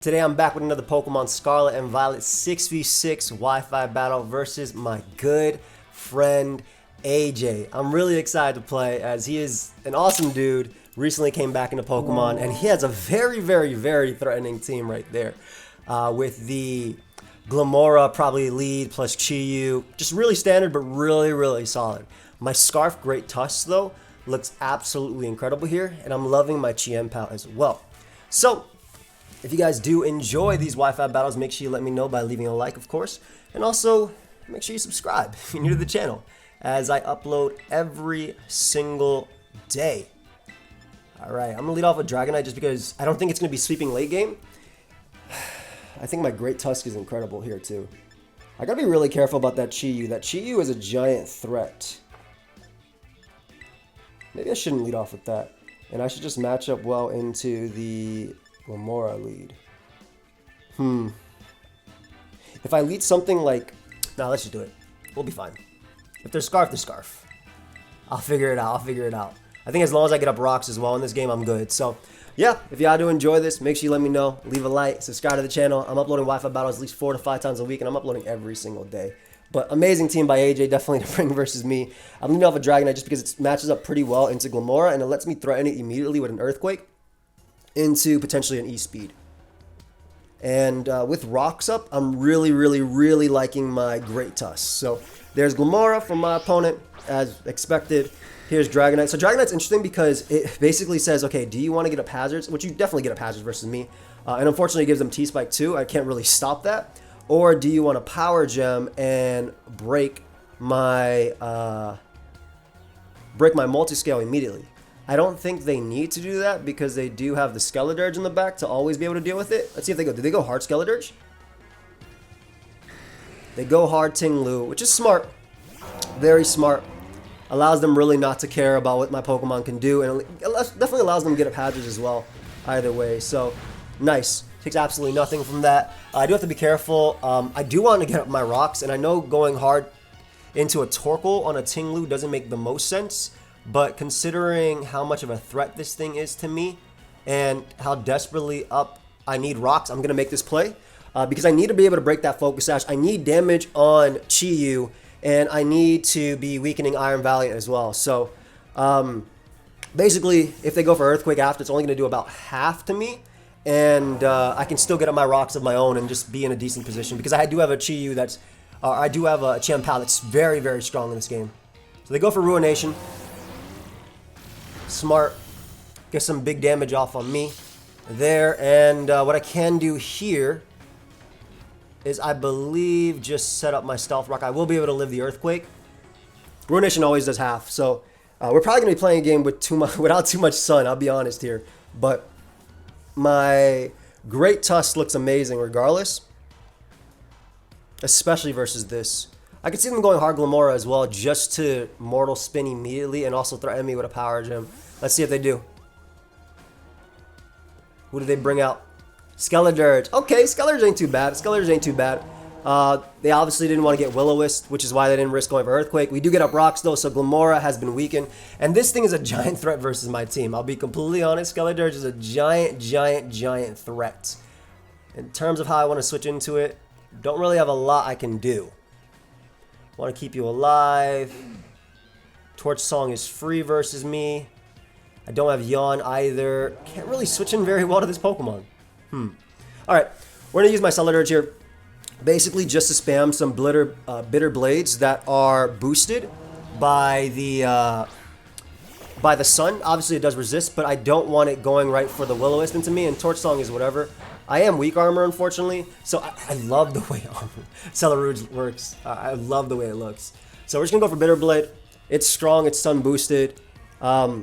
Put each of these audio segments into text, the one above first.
Today I'm back with another Pokemon Scarlet and Violet 6v6 Wi-Fi battle versus my good friend AJ. I'm really excited to play as he is an awesome dude, recently came back into Pokemon, and he has a very threatening team right there. With the Glimmora probably lead plus Chi-Yu, just really standard but really solid. My Scarf Great Tusk though looks absolutely incredible here, and I'm loving my Chi-Empower as well. So if you guys do enjoy these Wi-Fi battles, make sure you let me know by leaving a like, of course. And also, make sure you subscribe if you're new to the channel, as I upload every single day. Alright, I'm going to lead off with Dragonite just because I don't think it's going to be sweeping late game. I think my Great Tusk is incredible here, too. I got to be really careful about that Chi-Yu. That Chi-Yu is a giant threat. Maybe I shouldn't lead off with that. And I should just match up well into the Glimmora lead. If I lead something like... Nah, let's just do it. We'll be fine. If there's Scarf, there's Scarf. I'll figure it out. I think as long as I get up rocks as well in this game, I'm good. So, yeah, if y'all do enjoy this, make sure you let me know. Leave a like, subscribe to the channel. I'm uploading Wi-Fi battles at least 4 to 5 times a week, and I'm uploading every single day. But amazing team by AJ, definitely to bring versus me. I'm leading off a Dragonite just because it matches up pretty well into Glimmora, and it lets me threaten it immediately with an Earthquake into potentially an E-Speed. And with rocks up, I'm really liking my Great Tusk. So there's Glimmora from my opponent, as expected. Here's Dragonite. So Dragonite's interesting because it basically says, okay, do you want to get up hazards? Which you definitely get up hazards versus me. And unfortunately it gives them T-Spike too. I can't really stop that. Or do you want to Power Gem and break my multi-scale immediately? I don't think they need to do that because they do have the Skeledirge in the back to always be able to deal with it. Let's see if they go. Did they go hard Skeledirge? They go hard Ting-Lu, which is smart. Very smart. Allows them really not to care about what my Pokemon can do. And it definitely allows them to get up hazards as well. Either way. So, nice. Takes absolutely nothing from that. I do have to be careful. I do want to get up my rocks. And I know going hard into a Torkoal on a Ting-Lu doesn't make the most sense. But considering how much of a threat this thing is to me and how desperately up I need rocks, I'm going to make this play because I need to be able to break that Focus Sash. I need damage on Chi-Yu, and I need to be weakening Iron Valiant as well. So basically, if they go for Earthquake after, it's only going to do about half to me. And I can still get up my rocks of my own and just be in a decent position because I do have a Chi-Yu that's... I do have a Chi-Empower that's very strong in this game. So they go for Ruination. Smart. Get some big damage off on me there. And what I can do here is, I believe, just set up my Stealth Rock. I will be able to live the Earthquake. Ruination always does half. So we're probably going to be playing a game with without too much sun, I'll be honest here. But my Great Tusk looks amazing regardless. Especially versus this. I could see them going hard Glimmora as well, just to Mortal Spin immediately and also threaten me with a Power Gem. Let's see if they do. Who did they bring out? Skeledirge. Okay, Skeledirge ain't too bad. They obviously didn't want to get Will-O-Wisp, which is why they didn't risk going for Earthquake. We do get up rocks though, so Glimmora has been weakened. And this thing is a giant threat versus my team. I'll be completely honest, Skeledirge is a giant threat. In terms of how I want to switch into it, don't really have a lot I can do. Want to keep you alive. Torch Song is free versus me. I don't have Yawn either. Can't really switch in very well to this Pokemon. Alright, we're going to use my Skeledirge here. Basically just to spam some Bitter Blades that are boosted by the sun. Obviously it does resist, but I don't want it going right for the Will-O-Wisp into me, and Torch Song is whatever. I am weak armor, unfortunately, so I love the way Celeruge works. I love the way it looks. So we're just going to go for Bitter Blade. It's strong, it's sun boosted. They'll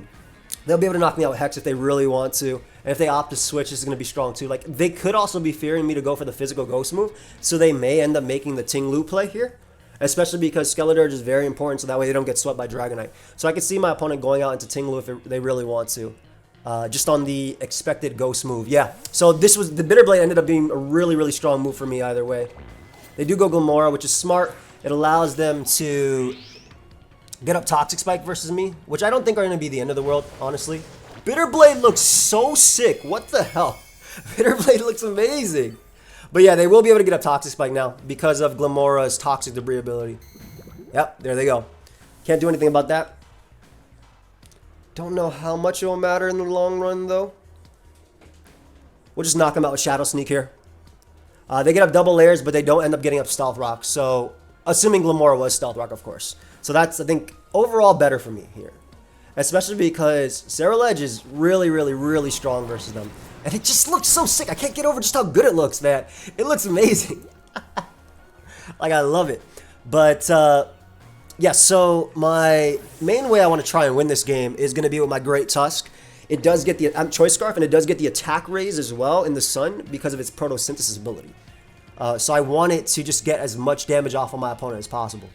be able to knock me out with Hex if they really want to. And if they opt to switch, this is going to be strong too. Like, they could also be fearing me to go for the physical Ghost move, so they may end up making the Ting-Lu play here. Especially because Skeledirge is very important, so that way they don't get swept by Dragonite. So I could see my opponent going out into Ting-Lu if they really want to. Just on the expected Ghost move. Yeah, so the Bitter Blade ended up being a really strong move for me either way. They do go Glimmora, which is smart. It allows them to get up Toxic Spike versus me, which I don't think are going to be the end of the world, honestly. Bitter Blade looks so sick. What the hell? Bitter Blade looks amazing. But yeah, they will be able to get a Toxic Spike now because of Glamora's Toxic Debris ability. Yep, there they go. Can't do anything about that. Don't know how much it will matter in the long run, though. We'll just knock them out with Shadow Sneak here. They get up double layers, but they don't end up getting up Stealth Rock. So, assuming Glamora was Stealth Rock, of course. So that's, I think, overall better for me here. Especially because Ceruledge is really, really, really strong versus them. And it just looks so sick. I can't get over just how good it looks, man. It looks amazing. Like, I love it. But, yeah, so my main way I want to try and win this game is going to be with my Great Tusk. It does get the Choice Scarf, and it does get the attack raise as well in the sun because of its photosynthesis ability. So I want it to just get as much damage off of my opponent as possible.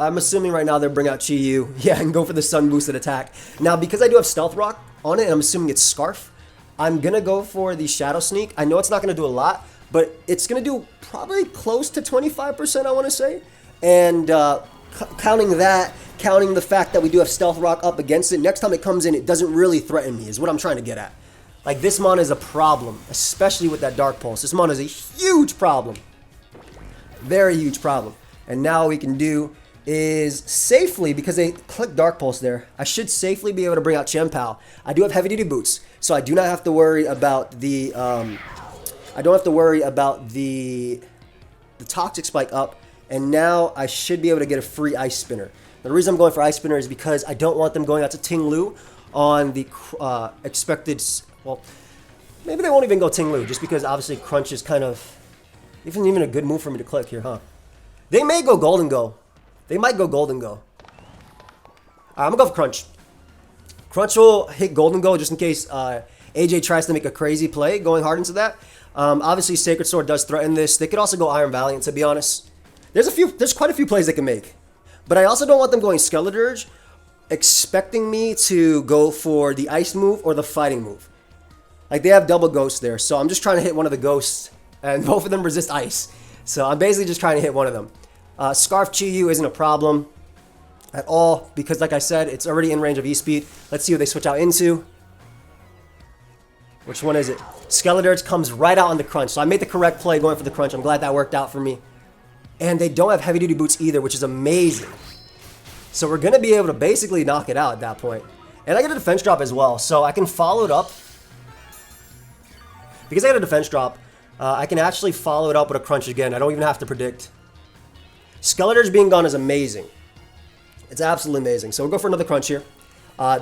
I'm assuming right now they'll bring out Chi-Yu, yeah, and go for the sun boosted attack. Now, because I do have Stealth Rock on it, and I'm assuming it's Scarf, I'm going to go for the Shadow Sneak. I know it's not going to do a lot, but it's going to do probably close to 25%, I want to say. And counting that, counting the fact that we do have Stealth Rock up against it, next time it comes in, it doesn't really threaten me, is what I'm trying to get at. Like, this mon is a problem, especially with that Dark Pulse. This mon is a huge problem. Very huge problem. And now what we can do is safely, because they click Dark Pulse there, I should safely be able to bring out Chien-Pao. I do have heavy duty boots, so I do not have to worry about the the Toxic Spike up, and now I should be able to get a free Ice Spinner. The reason I'm going for Ice Spinner is because I don't want them going out to Ting Lu on the expected, well, maybe they won't even go Ting Lu, just because obviously Crunch is kind of, even a good move for me to click here, huh? They may go Golden Go. They might go Golden Go. I'm going to go for Crunch. Crunch will hit Golden Go just in case AJ tries to make a crazy play going hard into that. Obviously, Sacred Sword does threaten this. They could also go Iron Valiant, to be honest. There's quite a few plays they can make. But I also don't want them going Skeledirge, expecting me to go for the Ice move or the Fighting move. Like, they have double Ghosts there, so I'm just trying to hit one of the Ghosts, and both of them resist Ice. So I'm basically just trying to hit one of them. Scarf Chi-Yu isn't a problem at all because, like I said, it's already in range of E-Speed. Let's see what they switch out into. Which one is it? Skeledirge comes right out on the Crunch. So I made the correct play going for the Crunch. I'm glad that worked out for me. And they don't have heavy-duty boots either, which is amazing. So we're going to be able to basically knock it out at that point. And I get a defense drop as well, so I can follow it up. Because I get a defense drop, I can actually follow it up with a Crunch again. I don't even have to predict. Skeledirge being gone is amazing. It's absolutely amazing. So we'll go for another Crunch here.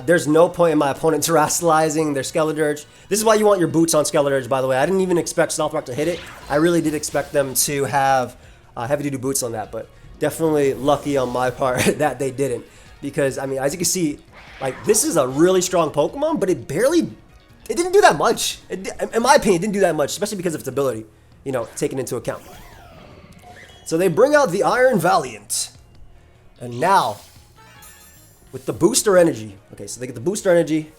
There's no point in my opponent terrestrializing their Skeledirge. This is why you want your boots on Skeledirge, by the way. I didn't even expect Stealth Rock to hit it. I really did expect them to have heavy-duty boots on that, but definitely lucky on my part that they didn't. Because, I mean, as you can see, like, this is a really strong Pokemon, but it didn't do that much. In my opinion, it didn't do that much, especially because of its ability, you know, taken into account. So they bring out the Iron Valiant. And now, with the booster energy. Okay, so they get the booster energy.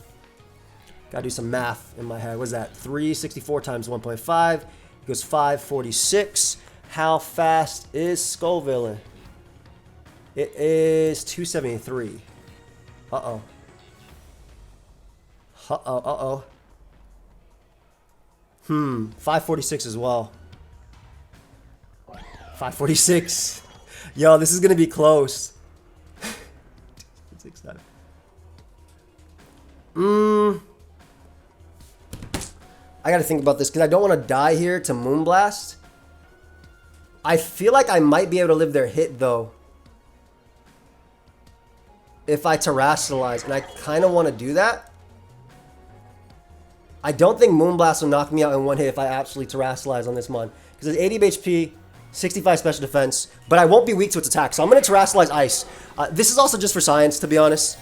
Gotta do some math in my head. What's that? 364 times 1.5 equals 546. How fast is Scovillain? It is 273. Uh-oh. Uh-oh, uh-oh. 546 as well. 546. Yo, this is gonna be close. I gotta think about this because I don't want to die here to Moonblast. I feel like I might be able to live their hit though if I terrestrialize, and I kind of want to do that. I don't think Moonblast will knock me out in one hit if I actually terrestrialize on this mon, because it's 80 HP, 65 special defense, but I won't be weak to its attack, so I'm going to terrestrialize Ice. This is also just for science, to be honest.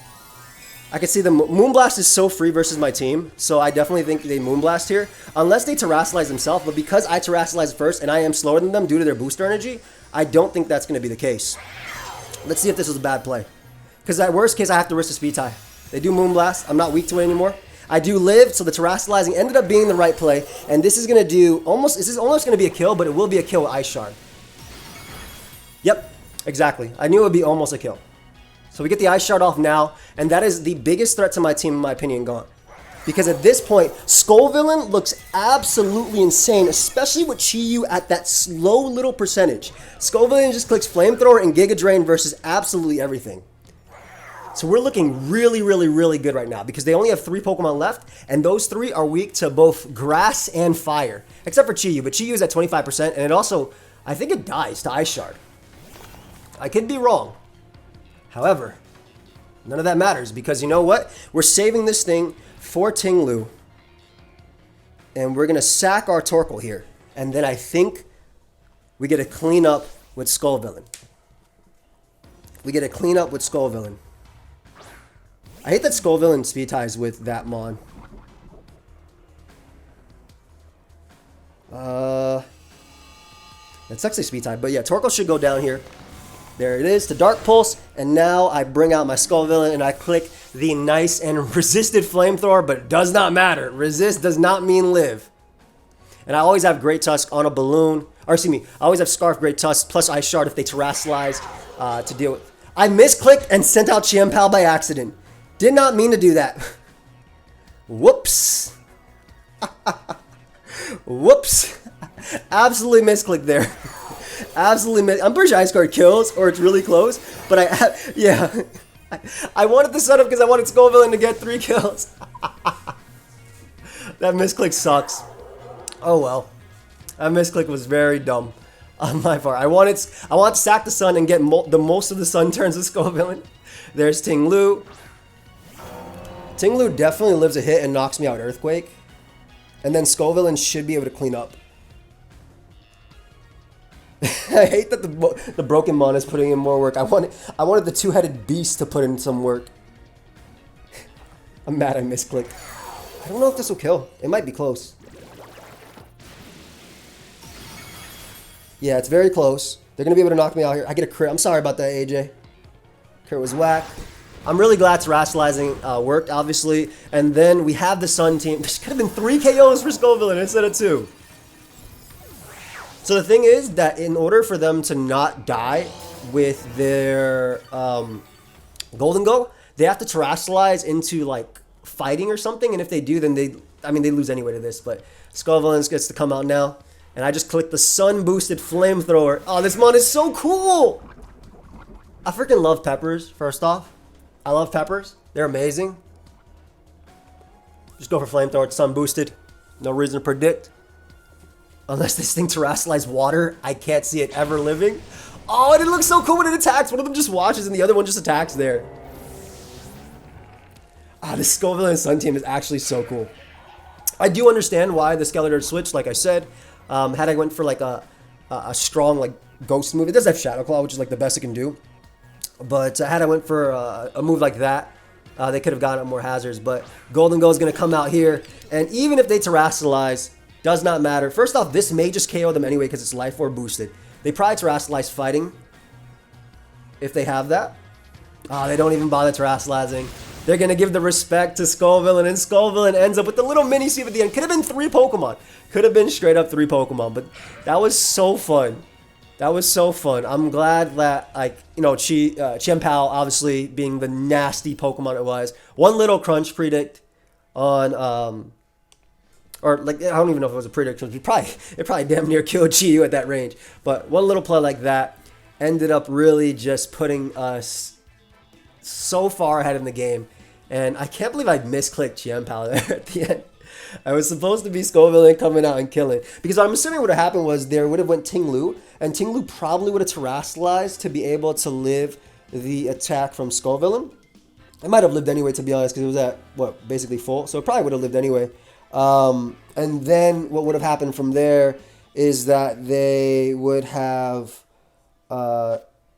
I can see the Moonblast is so free versus my team, so I definitely think they Moonblast here, unless they terrestrialize themselves, but because I terrestrialize first and I am slower than them due to their booster energy, I don't think that's going to be the case. Let's see if this was a bad play. Because at worst case, I have to risk a speed tie. They do Moonblast. I'm not weak to it anymore. I do live, so the terrestrializing ended up being the right play, and this is going to do almost, this is almost going to be a kill, but it will be a kill with Ice Shard. Yep, exactly. I knew it would be almost a kill. So we get the Ice Shard off now, and that is the biggest threat to my team, in my opinion, gone. Because at this point, Scovillain looks absolutely insane, especially with Chi-Yu at that slow little percentage. Scovillain just clicks Flamethrower and Giga Drain versus absolutely everything. So we're looking really, really, really good right now because they only have 3 Pokemon left, and those 3 are weak to both Grass and Fire, except for Chi-Yu. But Chi-Yu is at 25%, and it also, I think it dies to Ice Shard. I could be wrong. However, none of that matters because you know what? We're saving this thing for Ting-Lu, and we're going to sack our Torkoal here. And then I think we get a clean up with Scovillain. I hate that Scovillain speed ties with that Mon. It's actually speed tie, but yeah, Torkoal should go down here. There it is to Dark Pulse, and now I bring out my Scovillain and I click the nice and resisted Flamethrower, but it does not matter. Resist does not mean live. And I always have Great Tusk on a balloon, or excuse me, I always have Scarf, Great Tusk, plus Ice Shard if they Terrasilize to deal with. I misclicked and sent out Chien-Pao by accident. Did not mean to do that. Whoops. Whoops. Absolutely misclicked there. Absolutely I'm pretty sure Ice Guard kills, or it's really close. But I wanted the setup because I wanted Scovillain to get 3 kills. That misclick sucks. Oh well. That misclick was very dumb on my part. I want to sack the sun and get the most of the sun turns with Scovillain. There's Ting-Lu. Ting-Lu definitely lives a hit and knocks me out Earthquake. And then Scovillain should be able to clean up. I hate that the broken Mon is putting in more work. I wanted the 2-headed beast to put in some work. I'm mad I misclicked. I don't know if this will kill. It might be close. Yeah, it's very close. They're going to be able to knock me out here. I get a crit. I'm sorry about that, AJ. Crit was whack. I'm really glad Terrasilizing worked, obviously. And then we have the Sun team. This could have been 3 KOs for Scovillain instead of 2. So the thing is that in order for them to not die with their Golden Go, they have to Terrasilize into like fighting or something. And if they do, then they lose anyway to this. But Scovillain gets to come out now. And I just clicked the Sun Boosted Flamethrower. Oh, this Mon is so cool! I freaking love peppers, first off. I love peppers. They're amazing. Just go for Flamethrower. It's Sun Boosted. No reason to predict. Unless this thing Terrasilize water, I can't see it ever living. Oh, and it looks so cool when it attacks. One of them just watches and the other one just attacks there. Ah, the Scovillain Sun team is actually so cool. I do understand why the Skeletor switched, like I said. Had I went for like a strong like ghost move, it does have Shadow Claw, which is like the best it can do. But had I went for a move like that, they could have gotten up more hazards. But Golden Go is going to come out here, and even if they Terrasilize, does not matter. First off, this may just KO them anyway because it's Life Orb boosted. They probably Terrasilize fighting if they have that. Oh, they don't even bother Terrasilizing. They're going to give the respect to Scovillain, and Scovillain ends up with the little mini sweep at the end. Could have been 3 Pokemon. Could have been straight up 3 Pokemon, but that was so fun. That was so fun. I'm glad that, like, you know, Chien-Pao obviously being the nasty Pokemon it was. One little crunch predict on, or like, I don't even know if it was a prediction. It probably damn near killed Chi-Yu at that range. But one little play like that ended up really just putting us so far ahead in the game. And I can't believe I misclicked Chien-Pao there at the end. I was supposed to be Scovillain coming out and killing. Because I'm assuming what would have happened was there would have went Ting-Lu, and Ting-Lu probably would have Terrasilized to be able to live the attack from Scovillain. It might have lived anyway, to be honest, because it was at, what, basically full. So it probably would have lived anyway. And then what would have happened from there is that they would have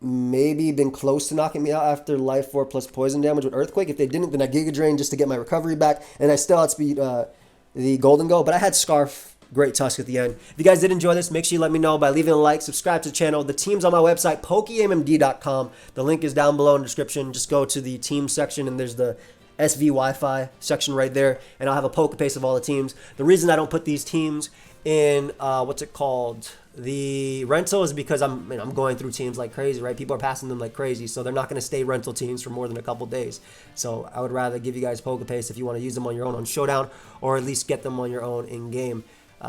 maybe been close to knocking me out after Life Orb plus Poison damage with Earthquake. If they didn't, then I Giga Drain just to get my recovery back, and I still outspeed the Golden Go. But I had Scarf, Great Tusk at the end. If you guys did enjoy this, make sure you let me know by leaving a like, subscribe to the channel. The team's on my website, pokeaimMD.com. The link is down below in the description. Just go to the team section, and there's the SV Wi-Fi section right there, and I'll have a poke paste of all the teams. The reason I don't put these teams in what's it called? The rental is because I'm going through teams like crazy, right? People are passing them like crazy, so they're not going to stay rental teams for more than a couple days. So I would rather give you guys PokePaste if you want to use them on your own on Showdown, or at least get them on your own in game.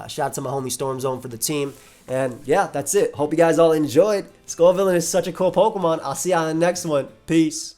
Shout out to my homie Storm Zone for the team. And yeah, that's it. Hope you guys all enjoyed. Scovillain is such a cool Pokemon. I'll see you on the next one. Peace.